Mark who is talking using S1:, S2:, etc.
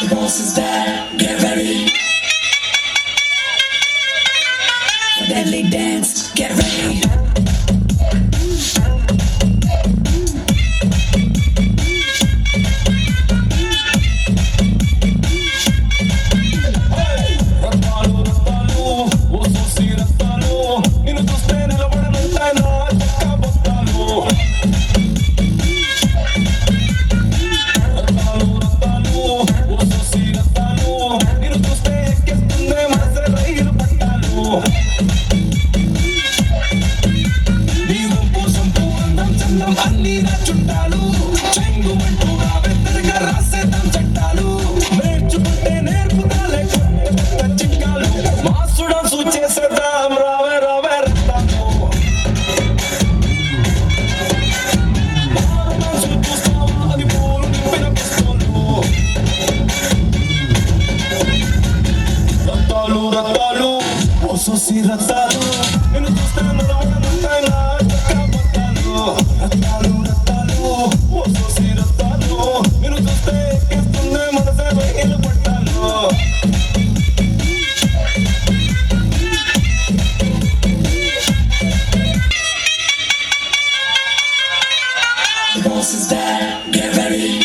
S1: The boss is back, get ready. For deadly dance, get ready.
S2: Rattalu Rattalu ఓ సోసి రత్తాలు నిన్ను చూస్తే నిలబడనుంటాయి నా చక్క బొత్తాలు రత్తాలు రత్తాలు ఓ సోసి రత్తాలు నిన్ను చూస్తే ఎక్కేస్తుందే మనసే రైలు పట్టాలు నీ వంపు సొంపు అందం చందం అన్నీ నా చుట్టాలు చెంగుమంటూ రావే తిరగ రాసేద్దాం చట్టాలు నేర్చుకుంటే నేర్పుతాలే కొత్త చిట్కాలు మాసుడం సూచేసేద్దాం రావే రావే రత్తాలు మారుమనసు చూస్తావా అది పూలు నింపిన పిస్తోలు రత్తాలు రత్తాలు ఓ సోసి రత్తాలు నిన్ను చూస్తే నడవడనుంటాయి నా చక్క బొత్తాలు రత్తాలు రత్తాలు ఓ సోసి రత్తాలు నిన్ను చూస్తే ఎక్కేస్తుందే మనసే రైలు పట్టాలు
S1: The boss is back, get ready.